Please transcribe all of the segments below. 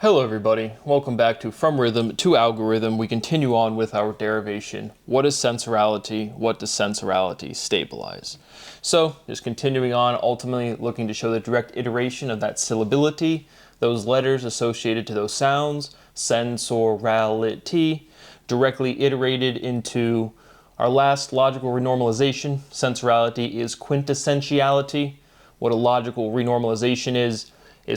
Hello everybody, welcome back to From Rhythm to Algorithm. We continue on with our derivation. What is sensorality? What does sensorality stabilize? So, just continuing on, ultimately looking to show the direct iteration of that syllability, those letters associated to those sounds, sensorality, directly iterated into our last logical renormalization. Sensorality is quintessentiality. What a logical renormalization is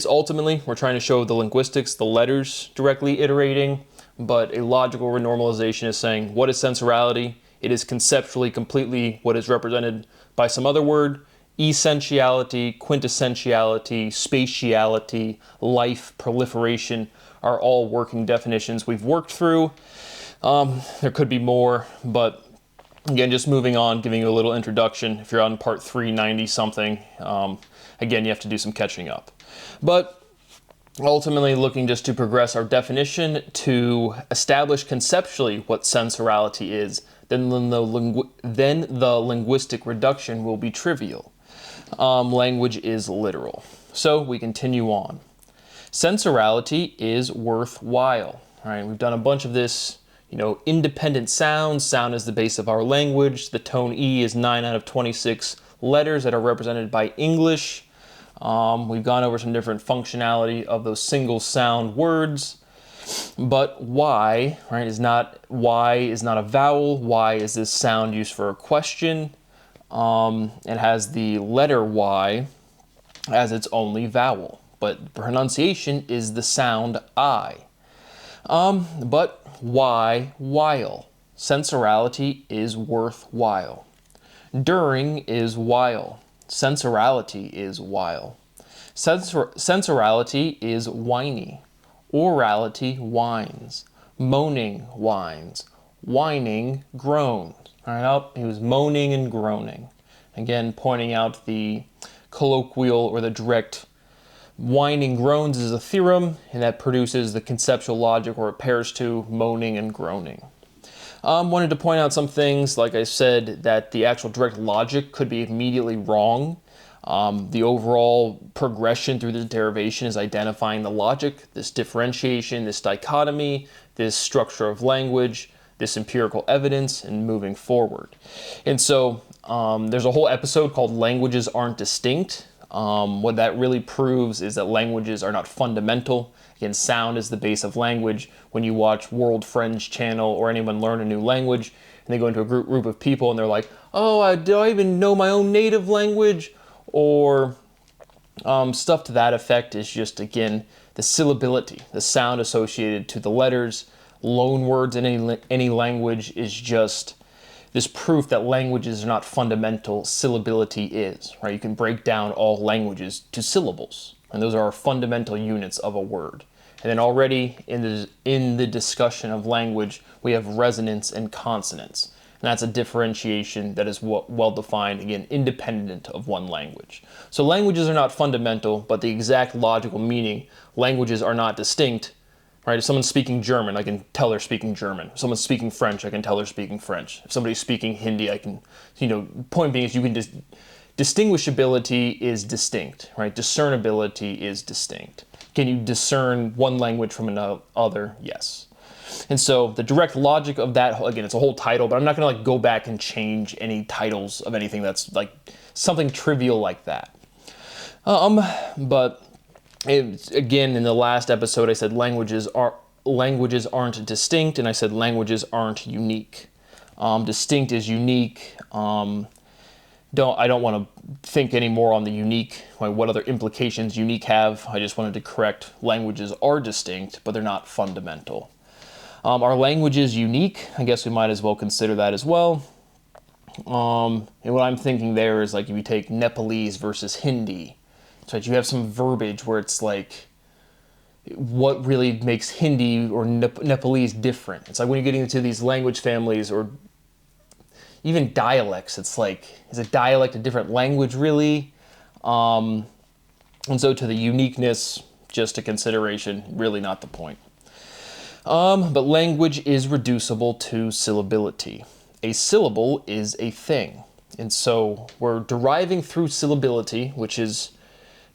ultimately we're trying to show the linguistics, the letters directly iterating, but a logical renormalization is saying what is sensorality? It is conceptually completely what is represented by some other word. Essentiality, quintessentiality, spatiality, life, proliferation are all working definitions we've worked through. There could be more, but again, just moving on, giving you a little introduction. If you're on part 390 something, again, you have to do some catching up. But ultimately looking just to progress our definition to establish conceptually what sensorality is, then the linguistic reduction will be trivial. Language is literal. So we continue on. Sensorality is worthwhile. All right, we've done a bunch of this. Independent sounds. Sound is the base of our language. The tone E is 9 out of 26 letters that are represented by English. We've gone over some different functionality of those single sound words. But Y, right, is not a vowel. Y is this sound used for a question. It has the letter Y as its only vowel. But pronunciation is the sound I. But why while? Sensorality is worthwhile. During is while. Sensorality is while. Sensorality is whiny. Orality whines. Moaning whines. Whining groans. All right, he was moaning and groaning. Again, pointing out the colloquial or the direct whining groans is a theorem, and that produces the conceptual logic where it pairs to moaning and groaning. Wanted to point out some things, like I said, that the actual direct logic could be immediately wrong. The overall progression through the derivation is identifying the logic, this differentiation, this dichotomy, this structure of language, this empirical evidence, and moving forward. And so there's a whole episode called Languages Aren't Distinct. What that really proves is that languages are not fundamental. Again, sound is the base of language. When you watch World Friends channel or anyone learn a new language, and they go into a group of people and they're like, oh, do I even know my own native language? Or stuff to that effect is just, again, the syllability, the sound associated to the letters. Loan words in any language is just this proof that languages are not fundamental, syllability is, right? You can break down all languages to syllables, and those are our fundamental units of a word. And then already in the discussion of language, we have resonance and consonance. And that's a differentiation that is well defined, again, independent of one language. So languages are not fundamental, but the exact logical meaning, languages are not distinct. Right? If someone's speaking German, I can tell they're speaking German. If someone's speaking French, I can tell they're speaking French. If somebody's speaking Hindi, I can, point being is you can just, distinguishability is distinct, right? Discernibility is distinct. Can you discern one language from another? Yes. And so the direct logic of that, again, it's a whole title, but I'm not going to go back and change any titles of anything that's like something trivial like that. But again, in the last episode, I said languages aren't distinct, and I said languages aren't unique. Distinct is unique. I don't want to think anymore on the unique, like what other implications unique have. I just wanted to correct languages are distinct, but they're not fundamental. Are languages unique? I guess we might as well consider that as well. And what I'm thinking there is like if you take Nepalese versus Hindi, so you have some verbiage where it's like, what really makes Hindi or Nepalese different? It's like when you're getting into these language families or even dialects, it's like, is a dialect a different language really? And so to the uniqueness, just a consideration, really not the point. But language is reducible to syllability. A syllable is a thing. And so we're deriving through syllability, which is,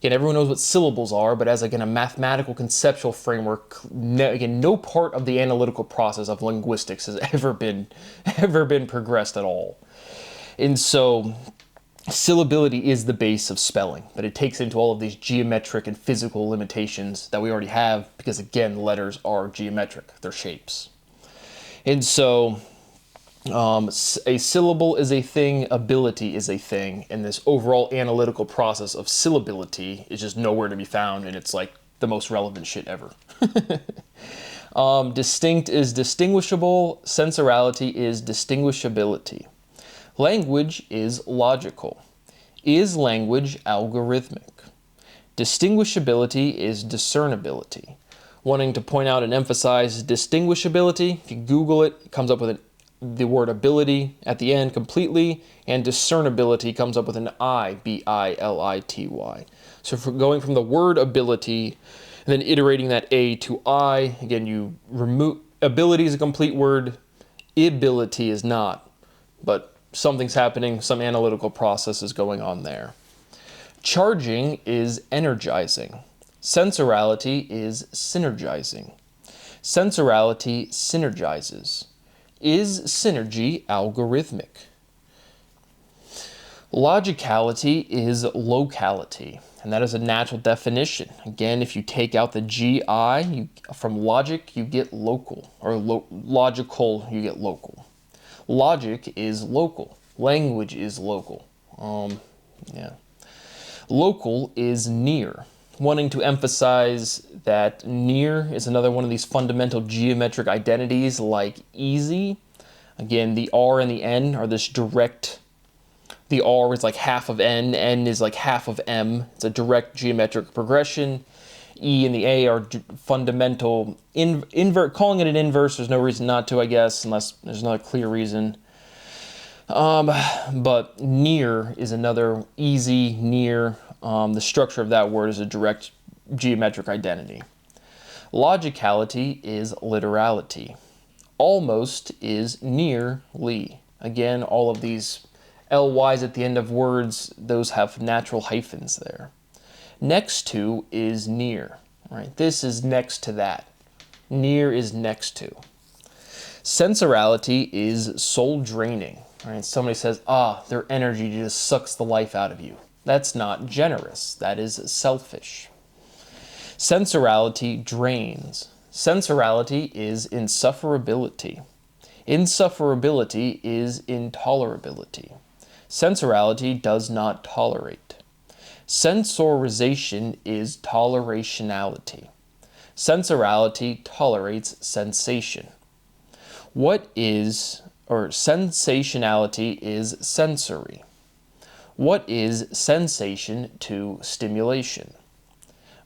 Again, everyone knows what syllables are, but as again a mathematical conceptual framework, again, no part of the analytical process of linguistics has ever been progressed at all. And so syllability is the base of spelling, but it takes into all of these geometric and physical limitations that we already have because, again, letters are geometric, they're shapes. And so a syllable is a thing, ability is a thing, and this overall analytical process of syllability is just nowhere to be found, and it's like the most relevant shit ever. Distinct is distinguishable, sensorality is distinguishability. Language is logical. Is language algorithmic? Distinguishability is discernibility. Wanting to point out and emphasize distinguishability, if you Google it, it comes up with the word ability at the end completely, and discernibility comes up with an I, B-I-L-I-T-Y. So if we're going from the word ability and then iterating that A to I, again, you remove, ability is a complete word, ability is not, but something's happening, some analytical process is going on there. Charging is energizing. Sensorality is synergizing. Sensorality synergizes. Is synergy algorithmic? Logicality is locality, and that is a natural definition. Again, if you take out the GI, from logic you get local, or logical you get local. Logic is local. Language is local. Local is near. Wanting to emphasize that near is another one of these fundamental geometric identities like easy. Again, the R and the N are this direct, the R is like half of N is like half of M. It's a direct geometric progression. E and the A are fundamental, calling it an inverse, there's no reason not to, I guess, unless there's another clear reason. But near is another easy, near. The structure of that word is a direct geometric identity. Logicality is literality. Almost is nearly. Again, all of these LYs at the end of words, those have natural hyphens there. Next to is near, right? This is next to that. Near is next to. Sensorality is soul draining, right? Somebody says, their energy just sucks the life out of you. That's not generous. That is selfish. Sensorality drains. Sensorality is insufferability. Insufferability is intolerability. Sensorality does not tolerate. Sensorization is tolerationality. Sensorality tolerates sensation. Sensationality is sensory. What is sensation to stimulation?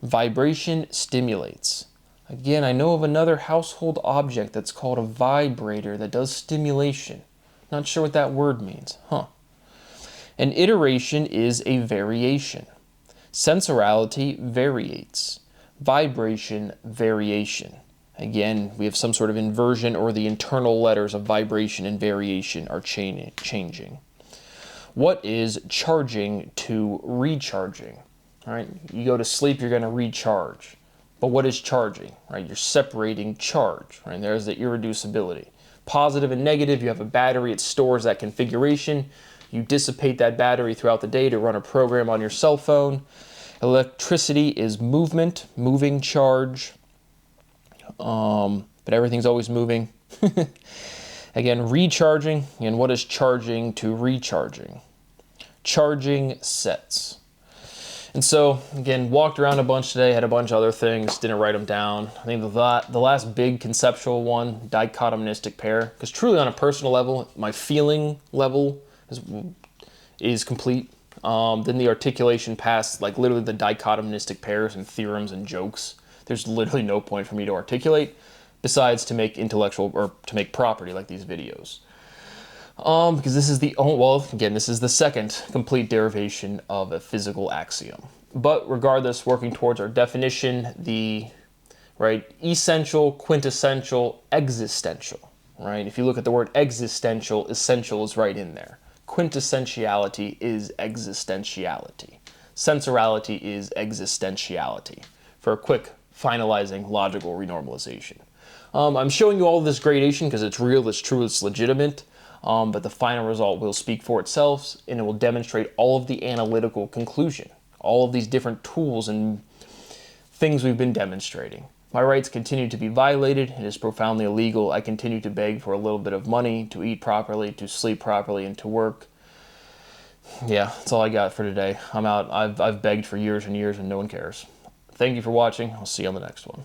Vibration stimulates. Again, I know of another household object that's called a vibrator that does stimulation. Not sure what that word means, An iteration is a variation. Sensorality variates. Vibration variation. Again, we have some sort of inversion, or the internal letters of vibration and variation are changing. What is charging to recharging? All right, you go to sleep, you're going to recharge. But what is charging? Right, you're separating charge. Right, there's the irreducibility. Positive and negative, you have a battery, it stores that configuration. You dissipate that battery throughout the day to run a program on your cell phone. Electricity is movement, moving charge. But everything's always moving. Again, recharging. And what is charging to recharging? Charging sets. And so, again, walked around a bunch today, had a bunch of other things, didn't write them down. I think the last big conceptual one, dichotomistic pair, because truly on a personal level, my feeling level is complete. Then the articulation past, like literally the dichotomistic pairs and theorems and jokes. There's literally no point for me to articulate besides to make intellectual or to make property like these videos. Because this is this is the second complete derivation of a physical axiom. But regardless, working towards our definition, essential, quintessential, existential, right? If you look at the word existential, essential is right in there. Quintessentiality is existentiality. sensorality is existentiality. For a quick finalizing logical renormalization. I'm showing you all of this gradation because it's real, it's true, it's legitimate, but the final result will speak for itself, and it will demonstrate all of the analytical conclusion, all of these different tools and things we've been demonstrating. My rights continue to be violated. It is profoundly illegal. I continue to beg for a little bit of money to eat properly, to sleep properly, and to work. Yeah, that's all I got for today. I'm out. I've begged for years and years and no one cares. Thank you for watching. I'll see you on the next one.